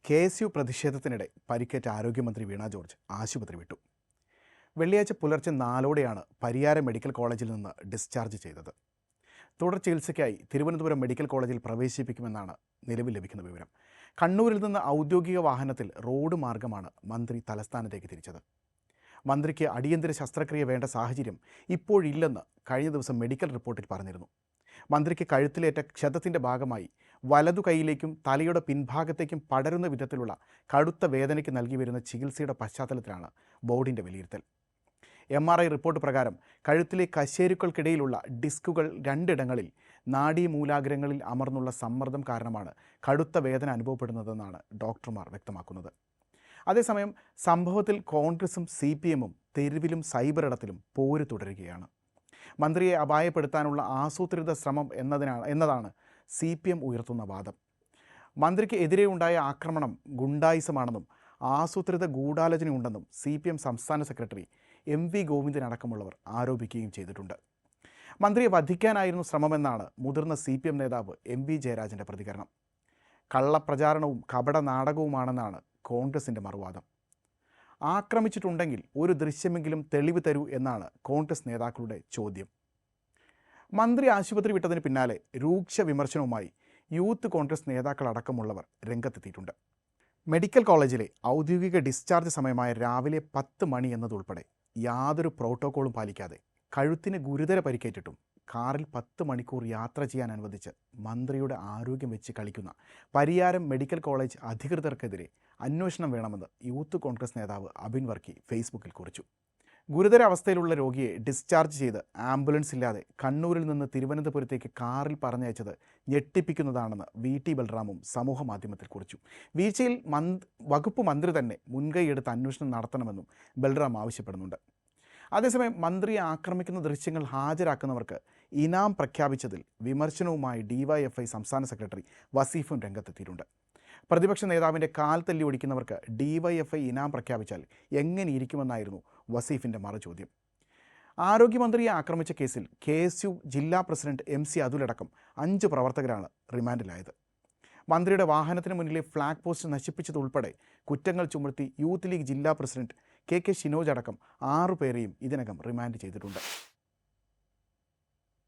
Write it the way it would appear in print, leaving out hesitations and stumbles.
KSU പ്രതിഷേധത്തിനിടെ പരിക്കേറ്റ ആരോഗ്യമന്ത്രി വീണ George ആശുപത്രി വിട്ടു. വെള്ളിയാഴ്ച പുലർച്ചെ 4:00-ഓടെയാണ് പരിയാരം മെഡിക്കൽ കോളേജിൽ നിന്ന് ഡിസ്ചാർജ് ചെയ്തത്. തുടർ ചികിത്സയ്ക്കായി തിരുവനന്തപുരം മെഡിക്കൽ കോളേജിൽ പ്രവേശിപ്പിക്കുമെന്നാണ് നിലവിൽ ലഭിക്കുന്ന വിവരം. കണ്ണൂരിൽ നിന്ന് ഔദ്യോഗിക വാഹനത്തിൽ റോഡ് മാർഗമാണ് മന്ത്രി തലസ്ഥാനത്തേക്ക് തിരിച്ചത്. മന്ത്രിക്ക് അടിയന്തര ശസ്ത്രക്രിയ വേണ്ട സാഹചര്യം ഇപ്പോഴില്ലെന്ന് കഴിഞ്ഞ ദിവസം മെഡിക്കൽ റിപ്പോർട്ടിൽ പറഞ്ഞിരുന്നു. മന്ത്രിക്ക് കഴുത്തിലേറ്റ ക്ഷതത്തിൻ്റെ ഭാഗമായി വലതു കൈയിലേക്കും തലയുടെ പിൻഭാഗത്തേക്കും പടരുന്ന വിധത്തിലുള്ള കടുത്ത വേദനയ്ക്ക് നൽകി വരുന്ന ചികിത്സയുടെ പശ്ചാത്തലത്തിലാണ് ബോർഡിൻ്റെ വിലയിരുത്തൽ. MRI റിപ്പോർട്ട് പ്രകാരം കഴുത്തിലെ കശേരുക്കൾക്കിടയിലുള്ള ഡിസ്കുകൾ 2 ഇടങ്ങളിൽ നാഡീമൂലാഗ്രങ്ങളിൽ അമർന്നുള്ള സമ്മർദ്ദം കാരണമാണ് കടുത്ത വേദന അനുഭവപ്പെടുന്നതെന്നാണ് ഡോക്ടർമാർ വ്യക്തമാക്കുന്നത്. അതേസമയം സംഭവത്തിൽ കോൺഗ്രസും CPM-ഉം തെരുവിലും സൈബറിടത്തിലും പോര് തുടരുകയാണ്. മന്ത്രിയെ അപായപ്പെടുത്താനുള്ള ആസൂത്രിത ശ്രമം എന്നതാണ് CPM ഉയർത്തുന്ന വാദം. മന്ത്രിക്ക് എതിരെ ഉണ്ടായ ആക്രമണം ഗുണ്ടായിസമാണെന്നും ആസൂത്രിത ഗൂഢാലോചനയുണ്ടെന്നും CPM സംസ്ഥാന സെക്രട്ടറി MV ഗോവിന്ദൻ അടക്കമുള്ളവർ ആരോപിക്കുകയും ചെയ്തിട്ടുണ്ട്. മന്ത്രിയെ വധിക്കാനായിരുന്നു ശ്രമമെന്നാണ് മുതിർന്ന CPM നേതാവ് MV ജയരാജൻ്റെ പ്രതികരണം. കള്ളപ്രചാരണവും കപട നാടകവുമാണെന്നാണ് കോൺഗ്രസിൻ്റെ മറുവാദം. ആക്രമിച്ചിട്ടുണ്ടെങ്കിൽ ഒരു ദൃശ്യമെങ്കിലും തെളിവ് തരൂ എന്നാണ് കോൺഗ്രസ് നേതാക്കളുടെ ചോദ്യം. മന്ത്രി ആശുപത്രി വിട്ടതിന് പിന്നാലെ രൂക്ഷ വിമർശനവുമായി യൂത്ത് കോൺഗ്രസ് നേതാക്കളടക്കമുള്ളവർ രംഗത്തെത്തിയിട്ടുണ്ട്. മെഡിക്കൽ കോളേജിലെ ഔദ്യോഗിക ഡിസ്ചാർജ് സമയമായ രാവിലെ 10 മണി എന്നതുൾപ്പെടെ യാതൊരു പ്രോട്ടോക്കോളും പാലിക്കാതെ കഴുത്തിന് ഗുരുതര പരിക്കേറ്റിട്ടും കാറിൽ 10 മണിക്കൂർ യാത്ര ചെയ്യാൻ അനുവദിച്ച് മന്ത്രിയുടെ ആരോഗ്യം വെച്ച് കളിക്കുന്ന പരിയാരം മെഡിക്കൽ കോളേജ് അധികൃതർക്കെതിരെ അന്വേഷണം വേണമെന്ന് യൂത്ത് കോൺഗ്രസ് നേതാവ് അബിൻ വർക്കി ഫേസ്ബുക്കിൽ കുറിച്ചു. ഗുരുതര അവസ്ഥയിലുള്ള രോഗിയെ ഡിസ്ചാർജ് ചെയ്ത് ആംബുലൻസ് ഇല്ലാതെ കണ്ണൂരിൽ നിന്ന് തിരുവനന്തപുരത്തേക്ക് കാറിൽ പറഞ്ഞയച്ചത് ഞെട്ടിപ്പിക്കുന്നതാണെന്ന് VT ബൽറാമും സമൂഹ മാധ്യമത്തിൽ കുറിച്ചു. വീഴ്ചയിൽ വകുപ്പ് മന്ത്രി തന്നെ മുൻകൈയെടുത്ത് അന്വേഷണം നടത്തണമെന്നും ബൽറാം ആവശ്യപ്പെടുന്നുണ്ട്. അതേസമയം മന്ത്രിയെ ആക്രമിക്കുന്ന ദൃശ്യങ്ങൾ ഹാജരാക്കുന്നവർക്ക് ഇനാം പ്രഖ്യാപിച്ചതിൽ വിമർശനവുമായി DYFI സംസ്ഥാന സെക്രട്ടറി വസീഫും രംഗത്തെത്തിയിട്ടുണ്ട്. പ്രതിപക്ഷ നേതാവിൻ്റെ കാൽ തല്ലി ഒടിക്കുന്നവർക്ക് DYFI ഇനാം പ്രഖ്യാപിച്ചാൽ എങ്ങനെയിരിക്കുമെന്നായിരുന്നു വസീഫിൻ്റെ മറുചോദ്യം. ആരോഗ്യമന്ത്രിയെ ആക്രമിച്ച കേസിൽ KSU ജില്ലാ പ്രസിഡന്റ് MC അതുലടക്കം 5 പ്രവർത്തകരാണ് റിമാൻഡിലായത്. മന്ത്രിയുടെ വാഹനത്തിന് മുന്നിലെ ഫ്ലാഗ് പോസ്റ്റ് നശിപ്പിച്ചതുൾപ്പെടെ കുറ്റങ്ങൾ ചുമത്തി യൂത്ത് ലീഗ് ജില്ലാ പ്രസിഡന്റ് KK ഷിനോജ് അടക്കം 6 പേരെയും ഇതിനകം റിമാൻഡ് ചെയ്തിട്ടുണ്ട്.